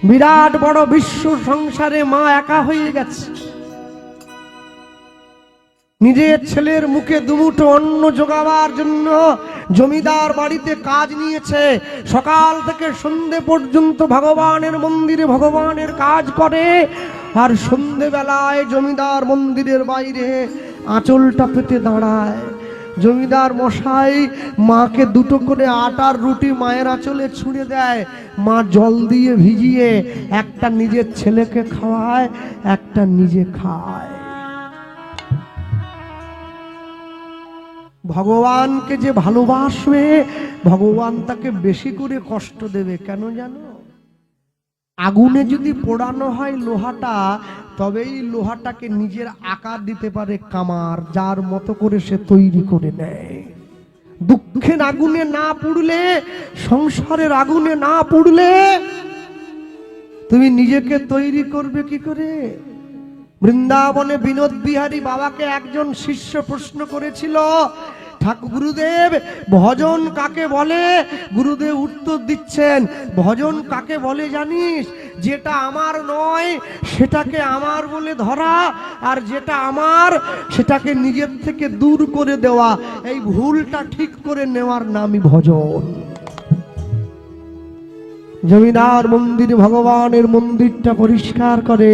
বিরাট বড় বিশ্ব সংসারে মা একা হয়ে গেছে। নিজের ছেলের মুখে দুমুঠো অন্ন জোগাবার জন্য জমিদার বাড়িতে কাজ নিয়েছে। সকাল থেকে সন্ধে পর্যন্ত ভগবানের মন্দিরে ভগবানের কাজ করে, আর সন্ধেবেলায় জমিদার মন্দিরের বাইরে আঁচলটা পেতে দাঁড়ায়। জমিদার মশাই মাকে দুটো করে আটার রুটি মায়ের আঁচলে ছুঁড়ে দেয়। মা জল দিয়ে ভিজিয়ে একটা নিজের ছেলেকে খাওয়ায়, একটা নিজে খায়। ভগবানকে যে ভালোবাসবে, ভগবান তাকে বেশি করে কষ্ট দেবে। কেন জানো? আগুনে যদি পোড়ানো হয় লোহাটা, তবেই লোহাটাকে নিজের আকার দিতে পারে কামার, যার মতো করে সে তৈরি করে নেয়। দুঃখের আগুনে না পুড়লে, সংসারের আগুনে না পুড়লে তুমি নিজেকে তৈরি করবে কি করে? বৃন্দাবনে বিনোদ বিহারী বাবাকে একজন শিষ্য প্রশ্ন করেছিল, ঠাকুর গুরুদেব ভজন কাকে বলে? গুরুদেব উত্তর দিচ্ছেন, ভজন কাকে বলে জানিস? যেটা আমার নয় সেটাকে আমার বলে ধরা, আর যেটা আমার সেটাকে নিজের থেকে দূর করে দেওয়া, এই ভুলটা ঠিক করে নেওয়ার নামই ভজন। জমিদার মন্দির ভগবানের মন্দিরটা পরিষ্কার করে,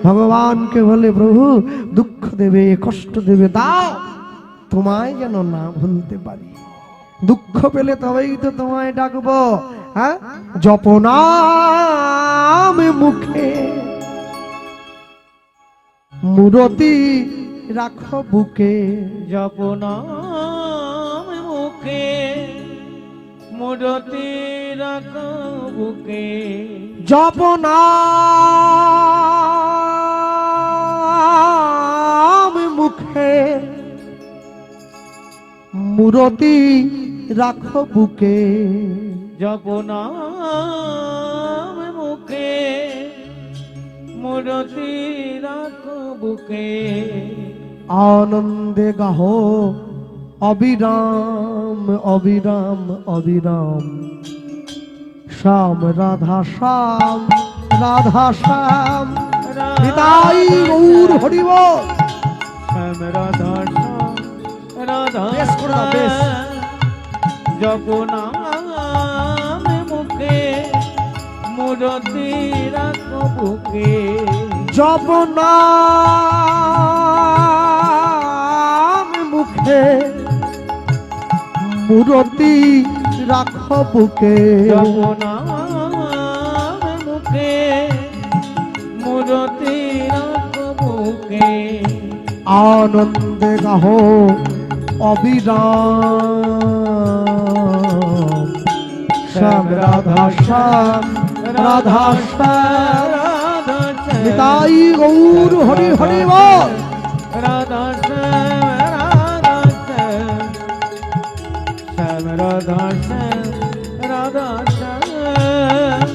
ভগবানকে বলে, প্রভু দুঃখ দেবে, কষ্ট দেবে, দাও, তোমায় যেন না ভুলতে পারি। দুঃখ পেলে তবেই তো তোমায় ডাকবো। হ্যাঁ, জপনাম মুখে মূরতি রাখো বুকে। জপনাম মুখে মূরতি রাখো বুকে। জপনাম মুখে মূরতি রাখো বুকে। জপনাম মুখে মূরতি রাখো বুকে। আনন্দে গাহো অবিরাম অবিরাম অবিরাম, শ্যাম রাধা শ্যাম রাধা শ্যাম, নিতাই গৌর হরি বল। শ্যাম রাধা শ্যাম রাধা বেশ করে দাও, বেশ। জপনাম মুখে মূরতি রাখো বুকে। জপনাম মুখে মূরতি রাখো বুকে। জপনাম মুখে মূরতি রাখো বুকে। আনন্দে গাহো অবিরাম, শ্যাম রাধা শ্যাম রাধা শ্যাম, নিতাই গৌর হরি হরি বল। রাধা শ্যাম রাধা শ্যাম, শ্যাম রাধা শ্যাম রাধা শ্যাম।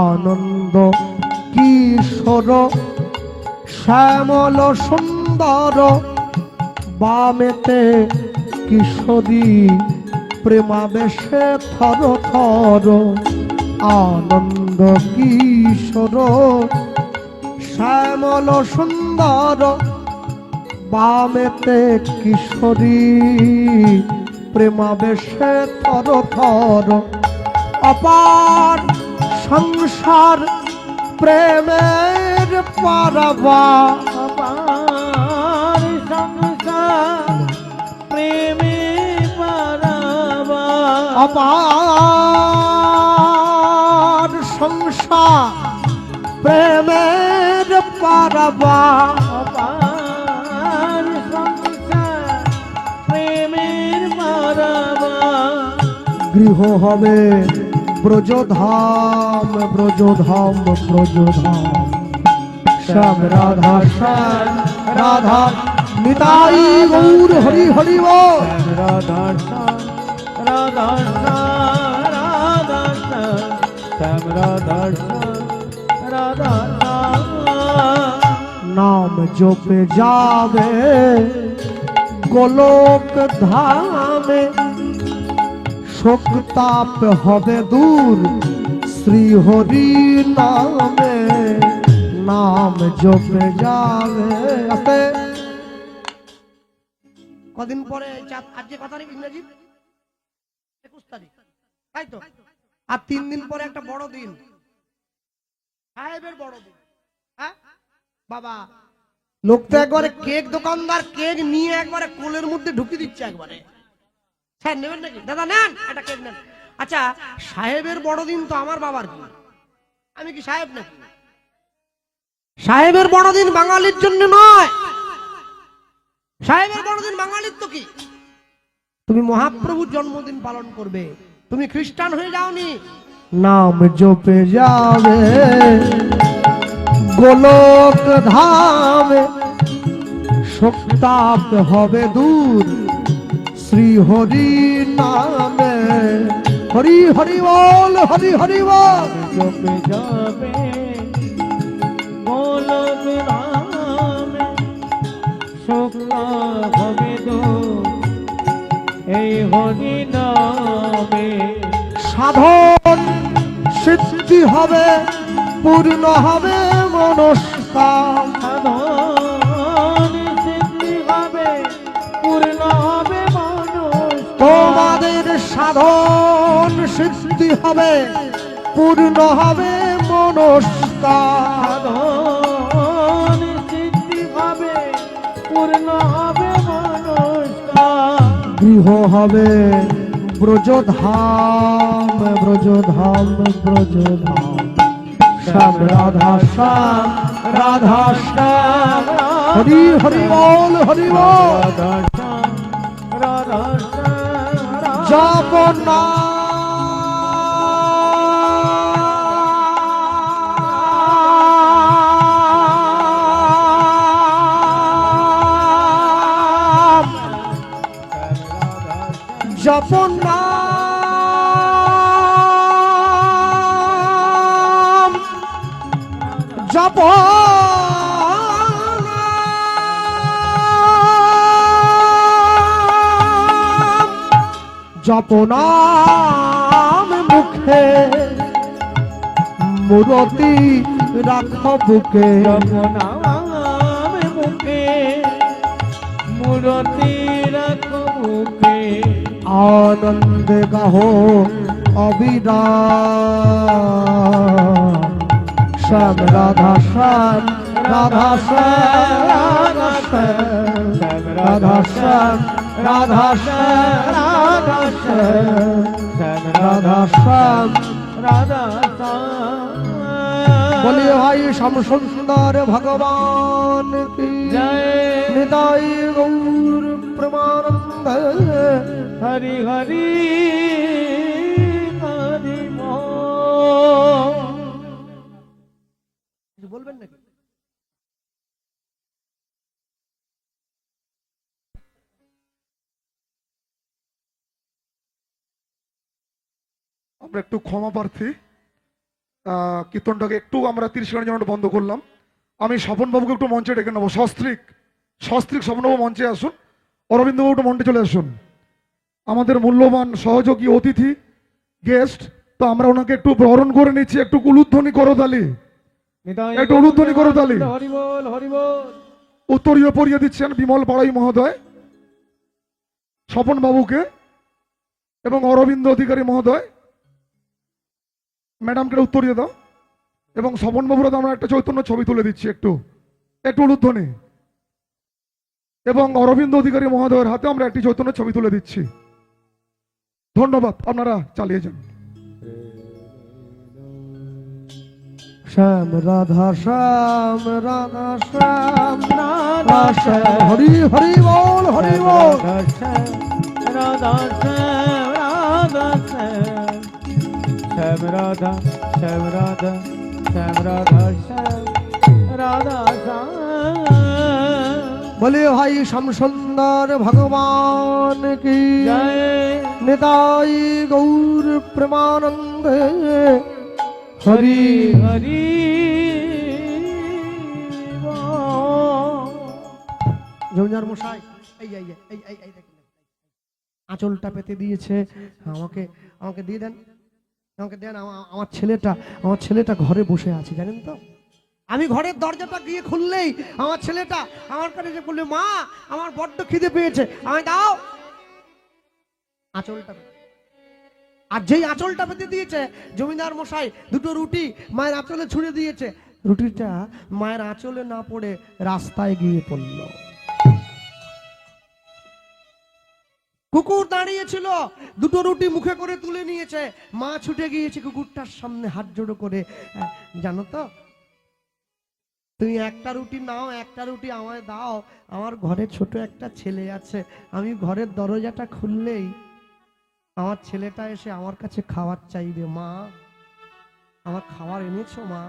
আনন্দ কিশোর শ্যামল সুন্দর, বামেতে কিশোরী প্রেমাবেশে থর থর। আনন্দ কিশোর শ্যামল সুন্দর, বামেতে কিশোরী প্রেমাবেশে থর থর। অপার সংসার প্রেমের পারাবা, অপার সংসার প্রেমে পারাবা। অপার সংসার প্রেমের পারাবা। অপার সংসার প্রেমের পারাবা। গৃহ হবে ব্রজধাম ব্রজধাম ব্রজধাম, শ্যাম রাধা শ্যাম রাধা, নিতাই গৌর হরি হরি বল। রাধা শ্যাম রাধা শ্যাম রাধা শ্যাম, শ্যাম রাধা শ্যাম রাধা শ্যাম। নাম জপে যাবে গোলক ধামে, শোক তাপ হবে দূর শ্রী হরি নামে নাম জপে যাবে। আস্তে। কদিন পরে আজকে কত তারিখ ইংরেজি? 21 তারিখ, তাই তো? আর 3 দিন পরে একটা বড় দিন, সাহেবের বড় দিন। হ্যাঁ বাবা, লোক তো একবারে কেক দোকানদার কেক নিয়ে একবারে কোলের মধ্যে ঢুকিয়ে দিচ্ছে একবারে। স্যার নেবেন নাকি? দাদা নেন, একটা কেক নেন। আচ্ছা, সাহেবের বড়দিন তো আমার বাবার কি? আমি কি সাহেব নাকি? সাহেবের বড়দিন বাঙালির জন্য নয়। সাহেবের বড়দিন বাঙালির তো কি? তুমি মহাপ্রভুর জন্মদিন পালন করবে, তুমি খ্রিস্টান হয়ে যাওনি, নাম জপে যাবে গোলক ধামে, শোকতাপ হবে দূর শ্রী হরি নামে। হরি হরি বল, হরি হরি বল। জপে যাবে গোলক ধামে, শুক্লা হবে দূর এই হরি নামে। সাধন সিদ্ধি হবে, পূর্ণ হবে মনস্কাম। সাধন সিদ্ধি হবে, পূর্ণ হবে মনস্কাম। তোমাদের সাধন সিদ্ধি হবে, পূর্ণ হবে মনস্কাম। সাধন সিদ্ধি হবে, পূর্ণ হবে মনস্কাম। গৃহ হবে ব্রজধাম, ব্রজধাম, ব্রজধাম। শ্যাম রাধা শ্যাম, রাধা শ্যাম। হরি হরি বল, হরি বল। রাধা শ্যাম, রাধা শ্যাম। জপ নাম, জপ নাম, জপ নাম, জপ নাম মুখে, মূরতি রাখ বুকে। জপ নাম মুখে, মূরতি রাখো মুখে। আনন্দে গাহো অবিরাম। শ্যাম রাধা শ্যাম, রাধা শ্যাম, রাধা শ্যাম, রাধা শ্যাম, রাধা শ্যাম, রাধা শ্যাম, রাধা শ্যাম, রাধা শ্যাম। বলি ভাই শ্যাম সুন্দর ভগবান কি জয়। নিতাই গৌর প্রেমানন্দ। হরি হরি হরি বল। বলবেন নাকি? আমরা একটু ক্ষমা প্রার্থী, কীর্তনটাকে একটু আমরা 30 সেকেন্ডের জন্য বন্ধ করলাম। আমি স্বপনবাবুকে একটু মঞ্চে ডেকে নেবো। সস্ত্রিক স্বপনবাবু মঞ্চে আসুন, অরবিন্দবাবু একটু মঞ্চে চলে আসুন। আমাদের মূল্যবান সহযোগী অতিথি গেস্ট, তো আমরা ওনাকে একটু বরণ করে নিচ্ছি। একটু উলুধ্বনি করো তালি, একটু উলুধ্বনি করো তালি। হরি বল, হরি বল। উত্তরীয় পরিয়ে দিচ্ছেন বিমল পাড়াই মহোদয় স্বপনবাবুকে, এবং অরবিন্দ অধিকারী মহোদয়। ম্যাডামকে উত্তরীয় দাও, এবং স্বপনবাবুরা আমরা একটা চৈতন্য ছবি তুলে দিচ্ছি। একটু একটু উলুধ্বনি, এবং অরবিন্দ অধিকারী মহোদয়ের হাতে আমরা একটি চৈতন্য ছবি তুলে দিচ্ছি। ধন্যবাদ, আপনারা চালিয়ে যান। শ্যাম রাধা শ্যাম, রাধা শ্যাম, রাধা শ্যাম। হরি হরি বল, হরি বল। রাধা শ্যাম, রাধা শ্যাম, রাধা শ্যাম। শ্যাম রাধা, শ্যাম রাধা, শ্যাম রাধা শ্যাম, রাধা শ্যাম। বলে ভাই শ্যাম সুন্দর ভগবান কি জয়। নিতাই গৌর প্রেমানন্দ। হরি হরি হরি বল। জমিদার মশাই, এই এই এই এই এই দেখেন, আঁচলটা পেতে দিয়েছে। আমাকে আমাকে দিয়ে দেন। আমাকে দেন, আমার ছেলেটা ঘরে বসে আছে জানেন তো। আমি ঘরের দরজাটা গিয়ে খুললেই আমার ছেলেটা আমার কাছে যে বললে, মা আমার বড্ড খিদে পেয়েছে, আমায় দাও আঁচলটা। আর যেই আঁচলটা পেতে দিয়েছে জমিদার মশাই, দুটো রুটি মায়ের আঁচলে ছুঁড়ে দিয়েছে, রুটিটা মায়ের আঁচলে না পড়ে রাস্তায় গিয়ে পড়ল। কুকুর দাঁড়িয়েছিল, দুটো রুটি মুখে করে তুলে নিয়েছে, মা ছুটে গিয়েছে কুকুরটার সামনে হাত জোড়ো করে, জানো তো তুমি একটা রুটি নাও, একটা রুটি আমায় দাও, আমার ঘরে ছোট একটা ছেলে আছে, আমি ঘরের দরজাটা খুললেই আমার ছেলেটা এসে আমার কাছে খাবার চাইবে, মা আমার খাবার এনেছো মা।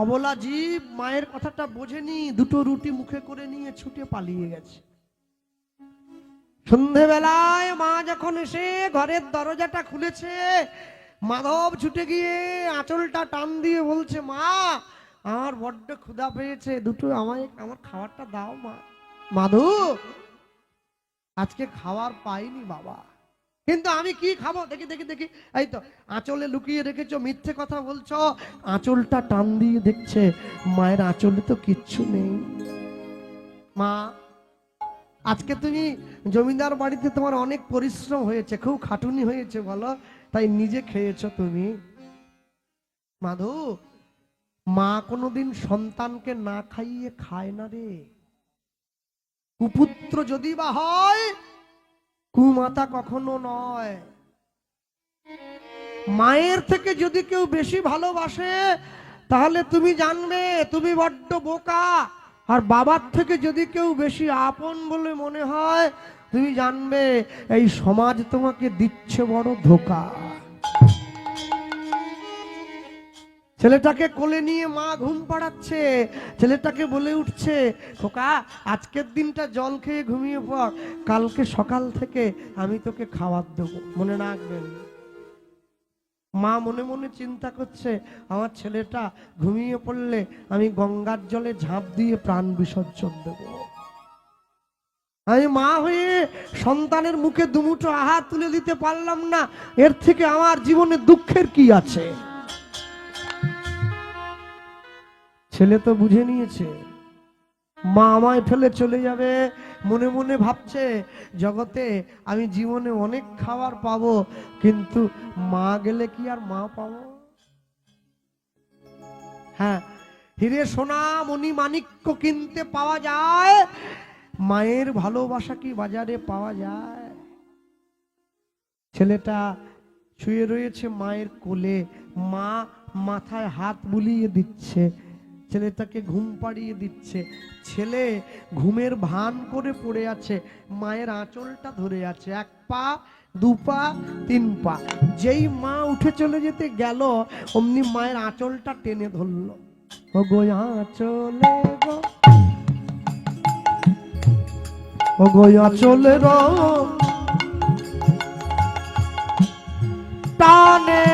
অবলা জীব মায়ের কথাটা বোঝেনি, দুটো রুটি মুখে করে নিয়ে ছুটে পালিয়ে গেছে। সন্ধেবেলায় মা যখন এসে ঘরের দরজাটা খুলেছে, মাধব ছুটে গিয়ে আঁচলটা টান দিয়ে বলছে, মা আমার বড্ড ক্ষুধা পেয়েছে, দুটো আমায় আমার খাবারটা দাও মা। মাধু আজকে খাবার পাইনি বাবা, কিন্তু আমি কি খাবো, দেখি দেখি দেখি, এই তো আঁচলে লুকিয়ে রেখেছো, মিথ্যে কথা বলছো। আঁচলটা টান দিয়ে দেখছে মায়ের আঁচলে তো কিচ্ছু নেই। মা আজকে তুমি জমিদার বাড়িতে তোমার অনেক পরিশ্রম হয়েছে, খুব খাটুনি হয়েছে বলো, তাই নিজে খেয়েছো তুমি। মাধু মা কোনোদিন সন্তানকে না খাইয়ে খায় না রে। কুপুত্র যদি বা হয়, কুমাতা কখনো নয়। মায়ের থেকে যদি কেউ বেশি ভালোবাসে তাহলে তুমি জানবে তুমি বড্ড বোকা, আর বাবার থেকে যদি কেউ বেশি আপন বলে মনে হয় তুমি জানবে এই সমাজ তোমাকে দিচ্ছে বড় ধোঁকা। ছেলেটাকে কোলে নিয়ে মা ঘুম পাড়াচ্ছে, ছেলেটাকে বলে উঠছে, খোকা আজকের দিনটা জল খেয়ে ঘুমিয়ে পড়, কালকে সকাল থেকে আমি তোকে খাবার দেবো, মনে রাখবেন। মা মনে মনে চিন্তা করছে, আমার ছেলেটা ঘুমিয়ে পড়লে আমি গঙ্গার জলে ঝাঁপ দিয়ে প্রাণ বিসর্জন দেব। আমি মা হয়ে সন্তানের মুখে দুমুঠো আহার তুলে দিতে পারলাম না, এর থেকে আমার জীবনে দুঃখের কি আছে। ছেলে তো বুঝে নিয়েছে মা আমায় ফেলে চলে যাবে, মনে মনে ভাবছে জগতে আমি জীবনে অনেক খাবার পাবো, কিন্তু মা গেলে কি আর মা পাবো? হ্যাঁ, হিরে সোনা মণি মাণিক্য কিনতে পাওয়া যায়, মায়ের ভালোবাসা কি বাজারে পাওয়া যায়? ছেলেটা শুয়ে রয়েছে মায়ের কোলে, মা মাথায় হাত বুলিয়ে দিচ্ছে, ছেলেটাকে ঘুম পাড়িয়ে দিচ্ছে। ছেলে ঘুমের ভান করে পড়ে আছে, মায়ের আঁচলটা ধরে আছে, এক পা দু পা তিন পা। যেই মা উঠে চলে যেতে গেল অমনি মায়ের আঁচলটা টেনে ধরলো। ও গো আঁচলে গো, ও গো আঁচলে র টানে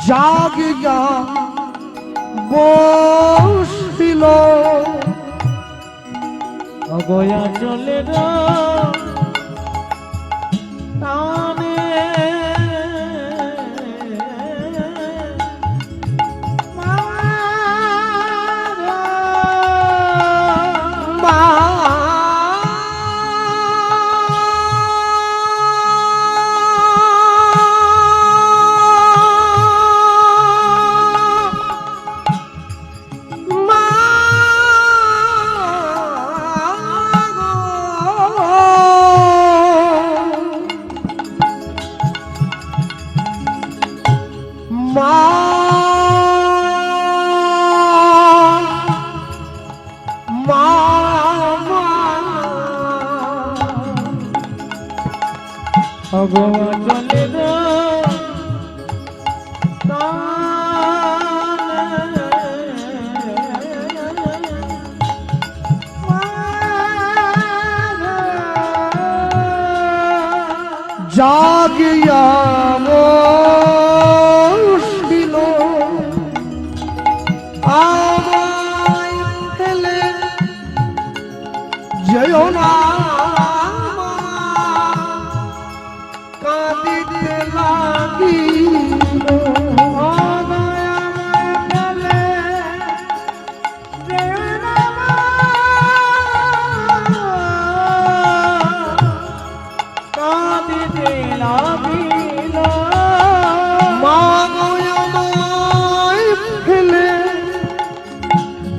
জাগিয়া বসিল, অগয়া চলে টানে অগয়া চলে জাগিয়া বসিল আমায় ফেলে যেও না কাঁদিতে লাগিল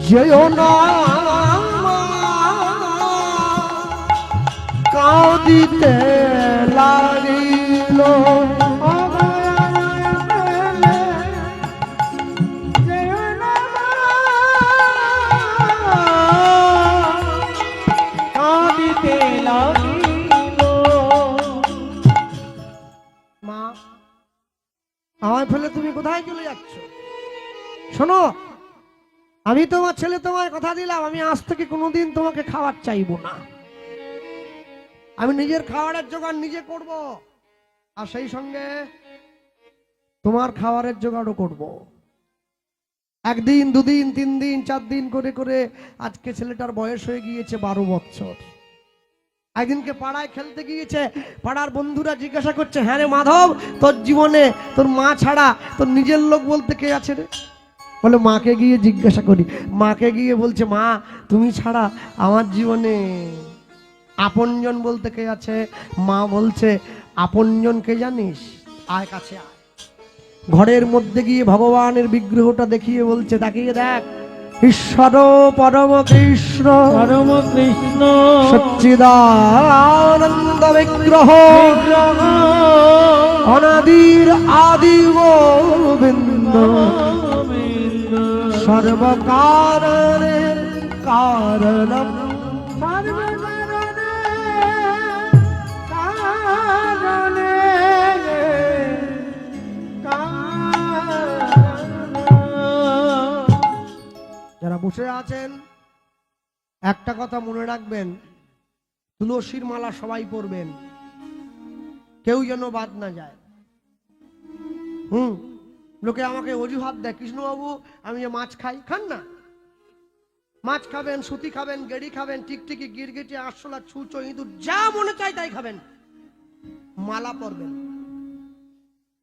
যেও না কাঁদিতে লাগিল কাঁদিতে লাগিল। মা আমায় ফেলে তুমি কোথায় চলে যাচ্ছ? শোনো, আমি তোমার ছেলে, তোমায় কথা দিলাম আমি আজ থেকে কোনোদিন তোমাকে খাবার চাইবো না। আমি নিজের খাবারের জোগাড় নিজে করব, আর সেই সঙ্গে তোমার খাবারের জোগাড়ও করব। একদিন, দুদিন, 3 দিন, 4 দিন করে করে আজকে ছেলেটার বয়স হয়ে গিয়েছে 12 বছর। একদিনকে পাড়ায় খেলতে গিয়েছে, পাড়ার বন্ধুরা জিজ্ঞাসা করছে, হ্যাঁ রে মাধব, তোর জীবনে তোর মা ছাড়া তোর নিজের লোক বলতে কে আছে রে? বলে মাকে গিয়ে জিজ্ঞাসা করি। মাকে গিয়ে বলছে, মা তুমি ছাড়া আমার জীবনে আপনজন বলতে কে আছে? মা বলছে, আপনজন কে জানিস? আয় কাছে আয়। ঘরের মধ্যে গিয়ে ভগবানের বিগ্রহটা দেখিয়ে বলছে, তাকিয়ে দেখ, ঈশ্বর পরম কৃষ্ণ পরম কৃষ্ণ সচ্চিদানন্দ বিগ্রহ অনাদির আদি গোবিন্দ সর্বকারণের কারণম যারা বসে আছেন একটা কথা মনে রাখবেন, তুলসীর মালা সবাই পরবেন, কেউ যেন বাদ না যায়। লোকে আমাকে অজুহাত দেয়, কৃষ্ণবাবু আমি যে মাছ খাই। খান না, মাছ খাবেন, সুতি খাবেন, গেড়ি খাবেন, টিকটিকি, গিরগিটি, আরশোলা, ছুঁচো, ইঁদুর, যা মনে চায় তাই খাবেন, মালা পরবেন।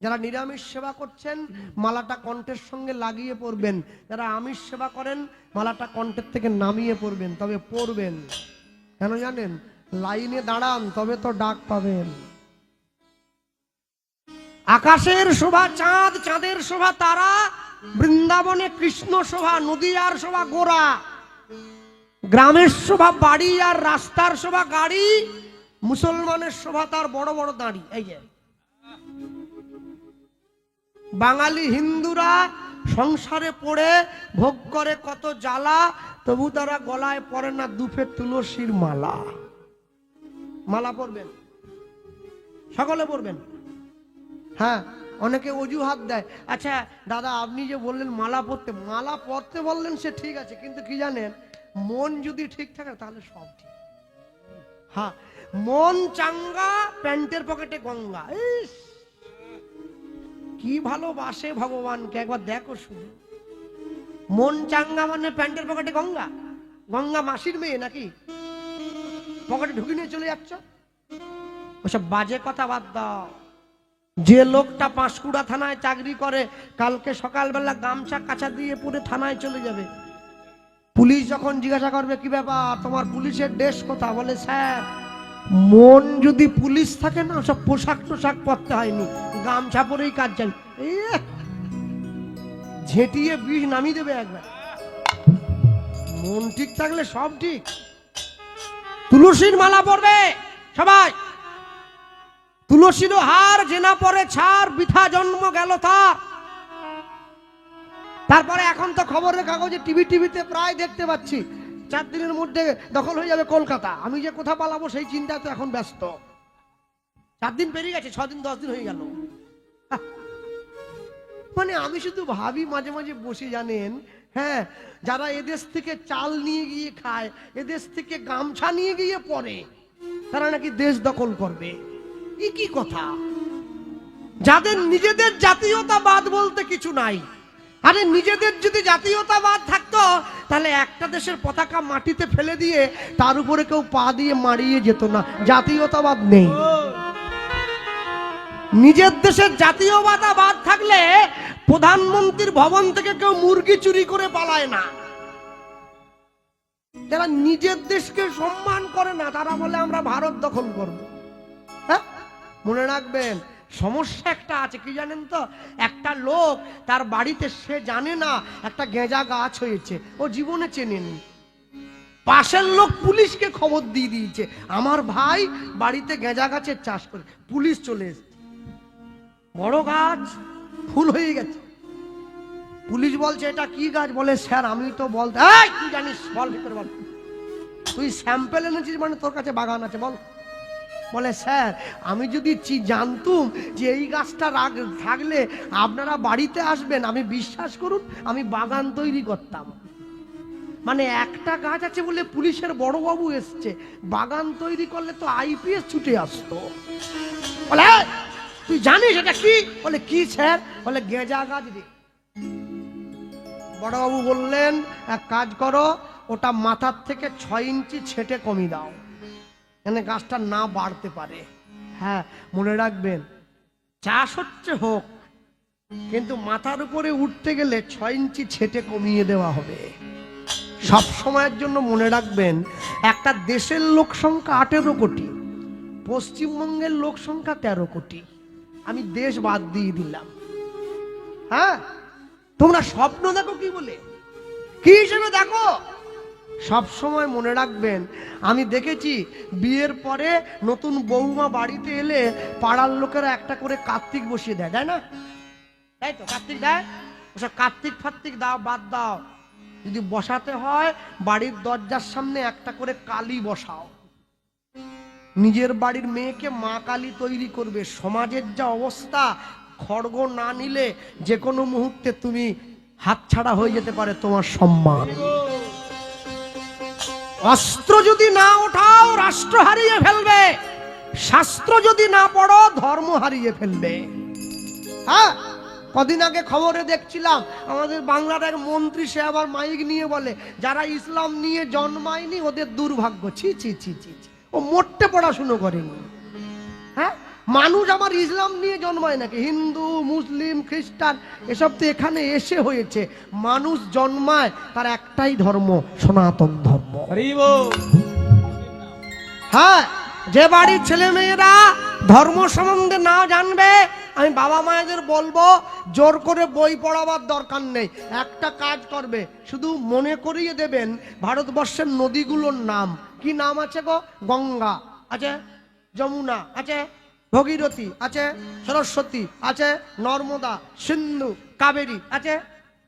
যারা নিরামিষ সেবা করছেন মালাটা কণ্ঠের সঙ্গে লাগিয়ে পরবেন, যারা আমিষ সেবা করেন মালাটা কণ্ঠের থেকে নামিয়ে পরবেন, তবে পরবেন। কেন জানেন? লাইনে দাঁড়ান তবে তো ডাক পাবেন। আকাশের শোভা চাঁদ, চাঁদের শোভা তারা, বৃন্দাবনে কৃষ্ণ শোভা, নদীয়ার শোভা গোরা, গ্রামের শোভা বাড়ি আর রাস্তার শোভা গাড়ি, মুসলমানের শোভা তার বড় বড় দাড়ি। এই যে বাঙালি হিন্দুরা সংসারে পড়ে ভোগ করে কত জ্বালা, তবু তারা গলায় পরে না দুফে তুলসীর মালা। মালা পরবেন, সকলে পরবেন। হ্যাঁ, অনেকে অজুহাত দেয়, আচ্ছা দাদা আপনি যে বললেন মালা পরতে, মালা পরতে বললেন সে ঠিক আছে, কিন্তু কি জানেন, মন যদি ঠিক থাকে তাহলে সব ঠিক। হ্যাঁ, মন চাঙ্গা প্যান্টের পকেটে গঙ্গা। ইস, কি ভালোবাসে ভগবানকে, একবার দেখো শুধু। মন চাঙ্গা মানে প্যান্টের পকেটে গঙ্গা? গঙ্গা মাসির মেয়ে নাকি? পকেটে ঢুকে নিয়ে চলে যাচ্ছ? ওসব বাজে কথা বাদ দাও। যে লোকটা পাঁশকুড়া থানায় চাকরি করে, কালকে সকালবেলা গামছা কাঁচা দিয়ে পরে থানায় চলে যাবে। পুলিশ যখন জিজ্ঞাসা করবে কি ব্যাপার, তোমার পুলিশের ড্রেস কোথা? বলে স্যার, মন যদি পুলিশ থাকে না, সব পোশাক টোশাক পরতে হয়নি, গামছা পরেই কাজ চাই। ঝেঁটিয়ে বিষ নামিয়ে দেবে একবার। মন ঠিক থাকলে সব ঠিক। তুলসীর মালা পরবে সবাই। তুলসীর হার জেনা পরে ছাড়, বৃথা জন্ম গেল তার। তারপরে এখন তো খবরের কাগজে টিভিতে প্রায় দেখতে পাচ্ছি 4 দিনের মধ্যে দখল হয়ে যাবে কলকাতা। আমি যে কোথা পালাবো সেই চিন্তায় তো এখন ব্যস্ত। 4 দিন পেরিয়ে গেছে, 6 দিন 10 দিন হয়ে গেল। মানে আমি শুধু ভাবি মাঝে মাঝে বসে, জানেন, হ্যাঁ, যারা এদেশ থেকে চাল নিয়ে গিয়ে খায়, এদেশ থেকে গামছা নিয়ে গিয়ে পরে, তারা নাকি দেশ দখল করবে। ই কি কথা? যাদের নিজেদের জাতীয়তাবাদ বলতে কিছু নাই, আরে নিজেদের যদি জাতীয়তাবাদ থাকতো তাহলে একটা দেশের পতাকা মাটিতে ফেলে দিয়ে তার উপরে কেউ পা দিয়ে মারিয়ে যেত না। জাতীয়তাবাদ নেই। নিজের দেশের জাতীয়তাবাদ থাকলে প্রধানমন্ত্রীর ভবন থেকে কেউ মুরগি চুরি করে পালায় না। যারা নিজের দেশকে সম্মান করে না তারা বলে আমরা ভারত দখল করব। হ্যাঁ, মনে রাখবেন সমস্যা একটা আছে কি জানেন তো? একটা লোক তার বাড়িতে সে জানে না একটা গেঁজা গাছ হয়েছে, ও জীবনে চেনেনি। পাশের লোক পুলিশকে খবর দিয়ে দিয়েছে আমার ভাই বাড়িতে গেঁজা গাছের চাষ করে। পুলিশ চলে এসেছে, বড় গাছ ফুল হয়ে গেছে। পুলিশ বলছে এটা কি গাছ? বলে স্যার আমি তো বলতে। এই তুই জানিস? বল ভিতরে বল। তুই স্যাম্পেল এনেছিস মানে তোর কাছে বাগান আছে, বল। বলে স্যার আমি যদি জানতুম যে এই গাছটা থাকলে আপনারা বাড়িতে আসবেন, আমি বিশ্বাস করুন আমি বাগান তৈরি করতাম। মানে একটা গাছ আছে বলে পুলিশের বড় বাবু এসছে, বাগান তৈরি করলে তো আইপিএস ছুটে আসতো। বলে তুই জানিস এটা কি? বলে কি স্যার? বলে গেঁজা গাছ রে। বড়বাবু বললেন এক কাজ করো, ওটা মাথার থেকে 6 ইঞ্চি ছেটে কমিয়ে দাও, মানে গাছটা না বাড়তে পারে। হ্যাঁ, মনে রাখবেন চাষ হচ্ছে হোক, কিন্তু মাথার উপরে উঠতে গেলে 6 ইঞ্চি ছেটে কমিয়ে দেওয়া হবে। সব সময়ের জন্য মনে রাখবেন একটা দেশের লোক সংখ্যা 18 কোটি, পশ্চিমবঙ্গের লোক সংখ্যা 13 কোটি। আমি দেশ বাদ দিয়ে দিলাম। হ্যাঁ, তোমরা স্বপ্ন দেখো কি বলে, কি হিসেবে দেখো? সব সময় মনে রাখবেন আমি দেখেছি বিয়ের পরে নতুন বৌমা বাড়িতে এলে পাড়ার লোকেরা একটা করে কার্তিক বসিয়ে দেয়, তাই না? তাই তো, কার্তিক দেয়। ওসব কার্তিক ফার্তিক দাও, বাদ দাও। যদি বসাতে হয় বাড়ির দরজার সামনে একটা করে কালী বসাও। নিজের বাড়ির মেয়েকে মা কালী তৈরি করবে। সমাজের যা অবস্থা, খড়গ না নিলে যে কোনো মুহূর্তে তুমি হাতছাড়া হয়ে যেতে পারে তোমার সম্মান। অস্ত্র যদি না ওঠাও রাষ্ট্র হারিয়ে ফেলবে, শাস্ত্র যদি না পড়ো ধর্ম হারিয়ে ফেলবে। হ্যাঁ, কদিন আগে খবরে দেখছিলাম আমাদের বাংলার এক মন্ত্রী, সে আবার মাইক নিয়ে বলে যারা ইসলাম নিয়ে জন্মায়নি ওদের দুর্ভাগ্য। ছি ছি ছি ছি, ও মোটে পড়াশুনো করেনি। হ্যাঁ, মানুষ আমার ইসলাম নিয়ে জন্মায় নাকি? হিন্দু, মুসলিম, খ্রিস্টান এসব তো এখানে এসে হয়েছে। মানুষ জন্মায় তার একটাই ধর্ম, সনাতন ধর্ম। হ্যাঁ, যে বাড়ির ছেলে মেয়েরা ধর্ম সম্বন্ধে না জানবে, আমি বাবা মায়েদের বলবো জোর করে বই পড়াবার দরকার নেই। একটা কাজ করবে, শুধু মনে করিয়ে দেবেন ভারতবর্ষের নদীগুলোর নাম। কি নাম আছে গো? গঙ্গা আছে, যমুনা আছে, ভগীরথী আছে, সরস্বতী আছে, নর্মদা, সিন্ধু, কাবেরী আছে।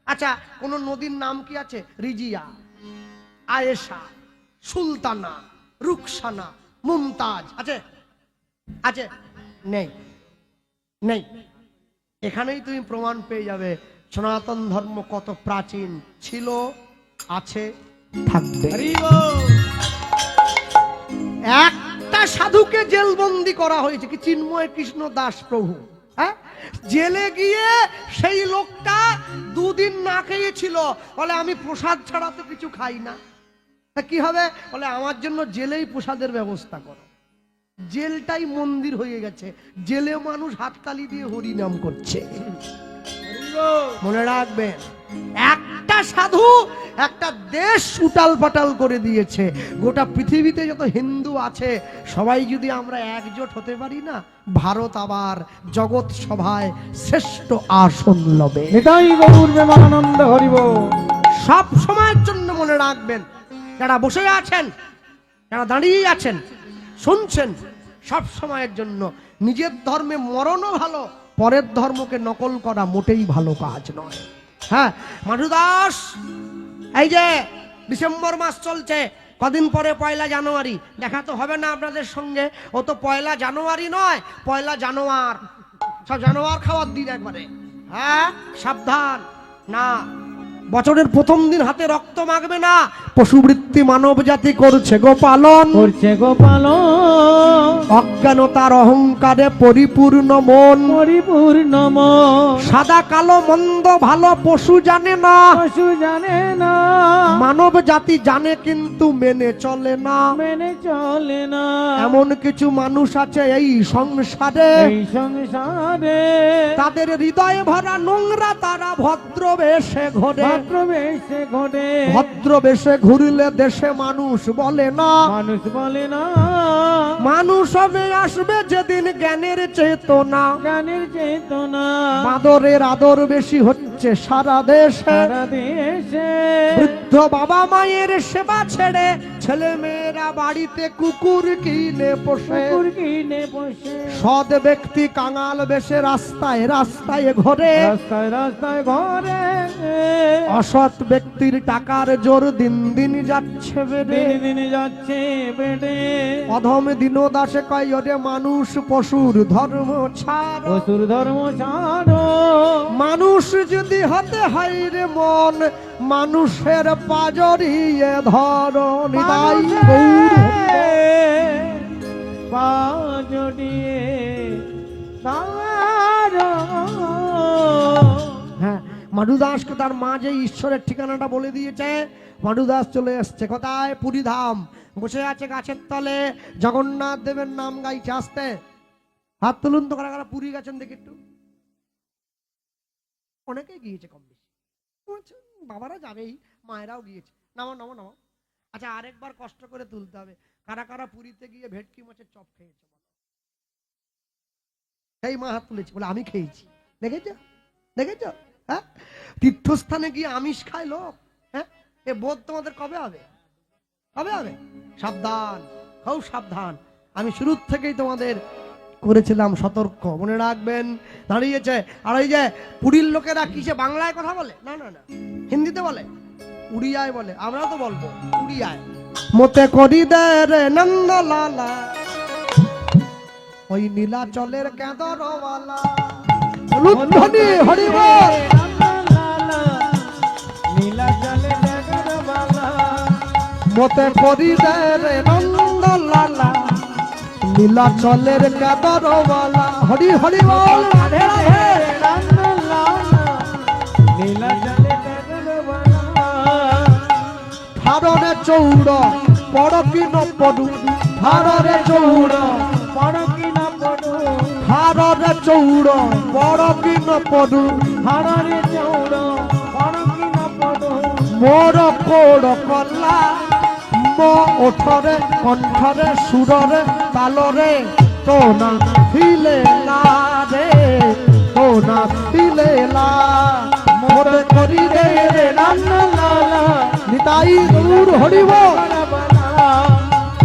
আচ্ছা, কোন নদীর নাম কি আছে? রিজিয়া, আয়েশা, সুলতানা, রুকসানা, মুমতাজ আছে? আছে? নেই, নেই। এখানেই তুমি প্রমাণ পেয়ে যাবে সনাতন ধর্ম কত প্রাচীন ছিল, আছে, থাকবে। একটা সাধুকে জেলবন্দি করা হয়েছে, কি চিন্ময় কৃষ্ণ দাস প্রভু। হ্যাঁ, জেলে গিয়ে সেই লোকটা 2 দিন না খেয়েছিল। বলে আমি প্রসাদ ছাড়া তো কিছু খাই না। কি হবে? বলে আমার জন্য জেলেই প্রসাদের ব্যবস্থা করো। জেলটাই মন্দির হয়ে গেছে, জেলে মানুষ হাততালি দিয়ে হরিনাম করছে। মনে রাখবেন একটা সাধু একটা দেশ উটাল পাটাল করে দিয়েছে। গোটা পৃথিবীতে যত হিন্দু আছে সবাই যদি আমরা একজোট হতে পারি না, ভারত আবার জগৎ সভায় শ্রেষ্ঠ আসন লবে। এটাই গৌর প্রেমানন্দ হরিব। সব সময়ের জন্য মনে রাখবেন, যারা বসে আছেন, যারা দাঁড়িয়ে আছেন, শুনছেন, সব সময়ের জন্য নিজের ধর্মে মরণও ভালো, পরের ধর্মকে নকল করা মোটেই ভালো কাজ নয়। হ্যাঁ, মাধু দাস, এই যে ডিসেম্বর মাস চলছে, কদিন পরে 1 জানুয়ারি। দেখা তো হবে না আপনাদের সঙ্গে। ও তো 1 জানুয়ারি নয়, 1 জানুয়ার। সব জানুয়ার খাওয়ার দিন একবারে। হ্যাঁ, সাবধান না। বছরের প্রথম দিন হাতে রক্ত মাখবে না। পশুবৃত্তি মানব জাতি করছে গো পালন, করছে গো পালন। অজ্ঞানতার অহংকারে পরিপূর্ণ মন, পরিপূর্ণ মন, সাদা কালো মন্দ ভালো পশু জানে না, পশু জানে না, মানব জাতি জানে কিন্তু মেনে চলে না। মেনে চলে না। এমন কিছু মানুষ আছে এই সংসারে, এই সংসারে তাদের হৃদয়ে ভরা নোংরা, তারা ভদ্র বেশে ঘোরে। ভদ্রবেশে ঘটে, ভদ্র বেশে ঘুরলে দেশে মানুষ বলে না। মানুষ বলে না। মানুষ হবে আসবে যেদিন জ্ঞানের চেতনা, জ্ঞানের চেতনা বাদরের আদর বেশি হচ্ছে সারা দেশে। সারা দেশে বৃদ্ধ বাবা মায়ের সেবা ছেড়ে ছেলে মেয়েরা বাড়িতে কুকুর কিনে পোষে। কুকুর কিনে বসে, সৎ ব্যক্তি কাঙাল বেশে রাস্তায় রাস্তায় ঘোরে। রাস্তায় রাস্তায় ঘরে, অসৎ ব্যক্তির টাকার জোর দিন দিন যাচ্ছে বেড়ে। দিন দিন যাচ্ছে বেড়ে। অধম দিনদাসে কয় ওরে মানুষ পশুর ধর্ম ছাড়। অসুর ধর্ম ছাড়ো, মানুষ যদি হতে হয় রে মন, মানুষের পাজরিয়ে ধর। নিতাই গৌর পাজড়িয়ে তারো। হ্যাঁ, মাধুদাসকে তার মা যে ঈশ্বরের ঠিকানাটা বলে দিয়েছে, মাধুদাস চলে এসছে কোথায়? পুরী ধাম। বসে আছে গাছের তলে, জগন্নাথ দেবের নাম গাইছে। আসতে হাত তুলুন তো, কারা কারা পুরী গেছেন দেখি একটু। অনেকেই গিয়েছে কম বেশি, বাবারা যাবেই, মায়েরাও গিয়েছে। নামো নামো নামো। আচ্ছা, আরেকবার কষ্ট করে তুলতে হবে। কারা কারা পুরীতে গিয়ে ভেটকি মাছের চপ খেয়েছে? সেই মা হাত তুলেছে, বলে আমি খেয়েছি। দেখেছো দেখেছো? হ্যাঁ, তীর্থস্থানে গিয়ে আমিষ খায় লোক। হ্যাঁ, এ বোধ তোমাদের কবে হবে? কবে হবে? সাবধান, খুব সাবধান। আমি শুরুর থেকেই তোমাদের করেছিলাম সতর্ক, মনে রাখবেন। দাঁড়িয়েছে। আর ওই যে পুরীর লোকেরা কিসে বাংলায় কথা বলে? না না না, হিন্দিতে বলে, উড়িয়ায় বলে। আমরাও তো বলবো উড়িয়ায়। মতে করি দে রে নন্দলালা, ওই নীলাচলের কেঁদরওয়ালা। ধ্বনি হরি বল। নীলা জলে ডগর বালা, মতে করি দে রে নন্দলালা, নীলাচলের কেঁদরওয়ালা। হরি হরি বল। রাধে রাধে। নীলা জলে ডগর বালা। হাররে চৌড় পড় কি ন পড়ু, হাররে চৌড়, পড়ো কি না পড়ো, হাররে চৌড় পড় কি ন পড়ু, হারারে চৌড়ো, পড়ো কি না পড়ো। মোর কোড় কলা, মো ওঠরে কণ্ঠরে সুররে তালরে, তো না ফিলে না রে, তো না ফিলে না। মোরে করি রে রে রান্না লালা, নিতাই গৌর হরি বল।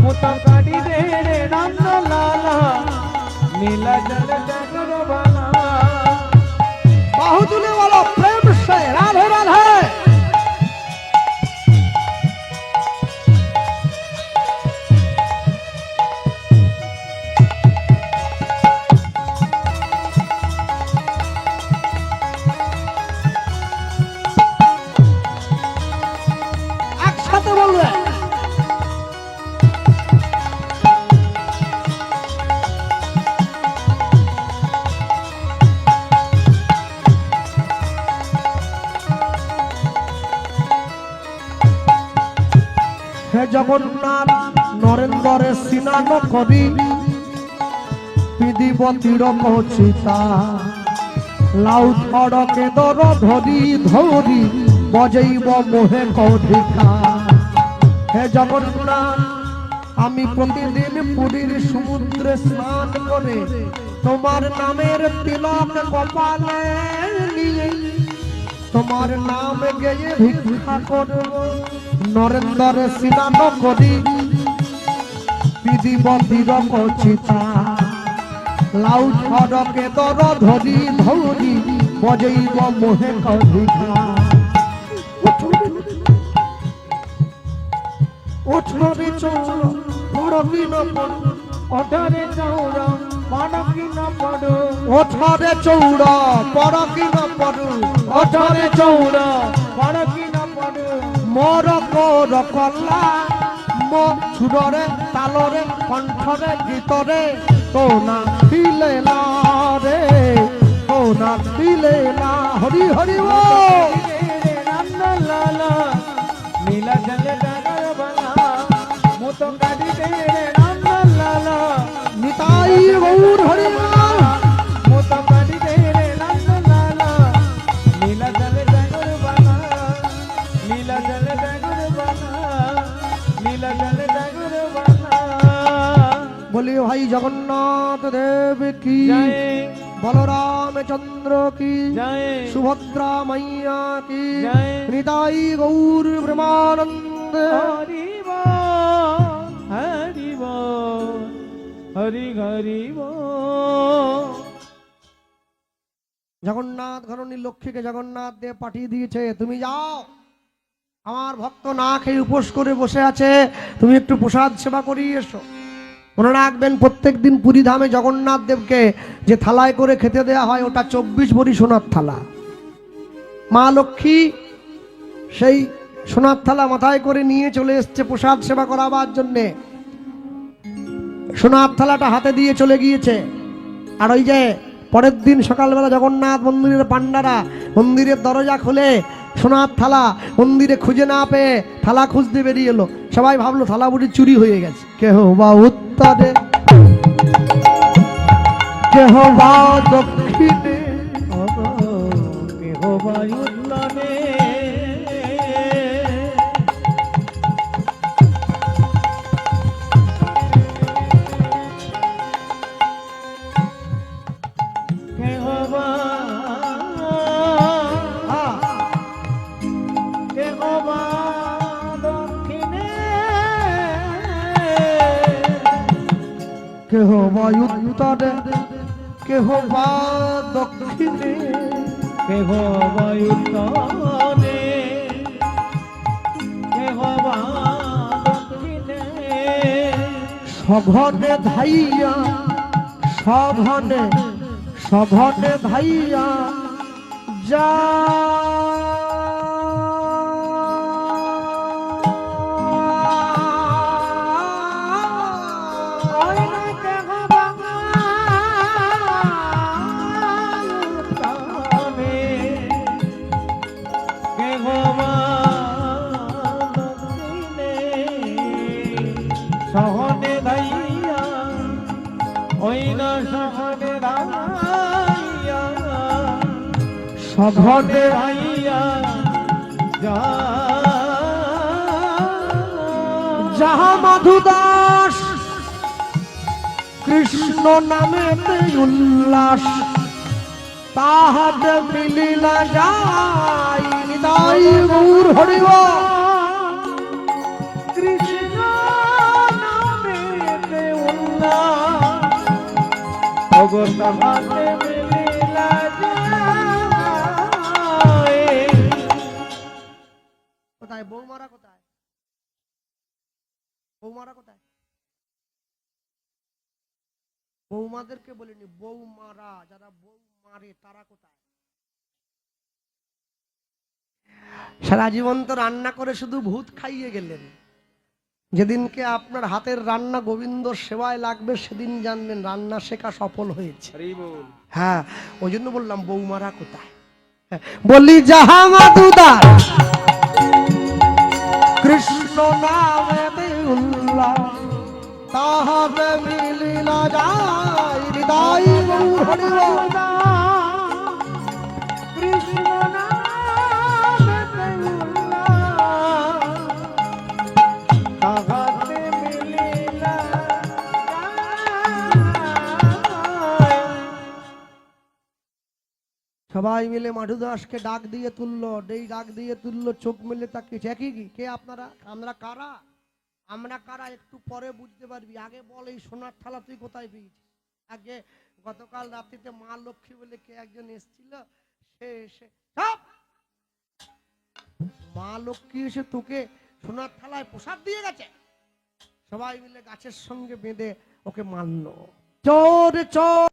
মোতা কাটি দে রে নন্দ লালা, নীলা জল ডগর বালা। বাহু তুলে বলো প্রেম সে রাধে রাধে। একসাথে বলবে। হে জগন্নাথ নরেন্দ্রে স্নান করি, পিদিব তীরক চিতা, লাউ ছড়কে দর ধরি ধরি, বজৈব মোহে কৌধিকা। হে জগন্নাথ, আমি প্রতিদিন পুরীর সমুদ্রে স্নান করে তোমার নামের তিলক কপালে নিয়ে তোমার নাম গেয়ে ভিক্ষা করব। নরেন্দ্রে স্নান করি, পিদিব তীরক চিতা, লাউ ছড়কে দর ধরি ধরি, বজৈব মোহে কৌধিকা। ওঠরে চৌড় পড় কি ন পড়ু, ওঠরে চৌড়ো, পড়ো কি না পড়ো। ওঠরে চৌড় পড় কি ন পড়ু, ওঠরে চৌড়ো, পড়ো কি না পড়ো। মোর কোর কল্লা, সুররে তালরে কণ্ঠরে গীতরে তো না ছিলে না রে, তো না ছিলে না। হরি হরি ও নীলা জলে ডাগর বালা মতো কাটি দে রাম লালা নিতাই গৌর হরি বল। মতো কাটি দে রাম লালা নীলা জলে ডাগর বালা নীলা জলে ডাগর বালা নীলা জলে ডাগর বালা। বলি ভাই জগন্নাথ দেব কি জয় বলরাম চন্দ্র কি জয় সুভদ্রা মাইয়া কি জয় নিতাই গৌর ব্রহ্মানন্দ। হরি বল হরি বল হরি হরি বল। জগন্নাথ ঘরণী লক্ষ্মীকে জগন্নাথ দেব পাঠিয়ে দিয়েছে, তুমি যাও, আমার ভক্ত না খেয়ে উপোস করে বসে আছে, তুমি একটু প্রসাদ সেবা করিয়ে এসো। মনে রাখবেন প্রত্যেক দিন পুরী ধামে জগন্নাথ দেবকে যে থালায় করে খেতে দেয়া হয় ওটা 24 ভরি সোনার থালা। মা লক্ষ্মী সেই সোনার থালা মাথায় করে নিয়ে চলে এসছে প্রসাদ সেবা করাবার জন্যে। সোনার থালাটা হাতে দিয়ে চলে গিয়েছে। আর ওই যে পরের দিন সকালবেলা জগন্নাথ মন্দিরের পান্ডারা মন্দিরের দরজা খুলে সোনার থালা মন্দিরে খুঁজে না পেয়ে থালা খুঁজতে বেরিয়ে এলো। সবাই ভাবলো থালা বুঝি চুরি হয়ে গেছে। কেহ বা উত্তরে কেহ বা দক্ষিণে কেহ বায়ুত্তরে কেহ বা কেহ বা দক্ষিণে কেহ বা উত্তরে কেহ বা দক্ষিণে কেহ বায়ুত্তরে কেহ বা দক্ষিণে সঘনে ধাইয়া সঘনে সঘনে ধাইয়া যা সহনে ধাইয়া ওই না সহনে ধাইয়া সঘনে ধাইয়া যা যাহা মধুদাস কৃষ্ণ নামেতে উল্লাস তাহাতে মিলিলা যায় নিতাই গৌর হরি বল। কৃষ্ণ নামেতে উল্লাস অগর তাহাতে মিলিলা যায়। কোথায় বৌমারা, কোথায় বৌমারা, কোথায় বৌমাদেরকে বলিনি, বৌমারা যারা বৌ মারে তারা কোথায়? সারা জীবন তো রান্না করে শুধু ভূত খাইয়ে গেলেন। যেদিনকে আপনার হাতের রান্না গোবিন্দর সেবায় লাগবে সেদিন জানবেন রান্না শেখা সফল হয়েছে। হ্যাঁ, ওই জন্য বললাম বৌমারা কোথায়। বলি যাহা মাতুদার কৃষ্ণ নামে উল্লাস তাহাতে মিলিলা যায় হৃদয় গৌর হরি বল। কৃষ্ণ নামেতে উল্লাস তাহাতে মিলিলা যায়। সবাই মিলে মাধু দাসকে ডাক দিয়ে তুললো, এই ডাক দিয়ে তুললো, চোখ মেলে তাকে একই কি কে আপনারা, আমরা কারা, আমরা কারা একটু পরে বুঝতে পারবি। আগে বল এই সোনার থালা তুই কোথায় পেয়েছিস? আগে গতকাল রাত্রিতে মা লক্ষ্মী বলে কে একজন এসেছিল, সে এসে মা লক্ষ্মী এসে তোকে সোনার থালায় প্রসাদ দিয়ে গেছে। সবাই মিলে গাছের সঙ্গে বেঁধে ওকে মারলো। চোর চোর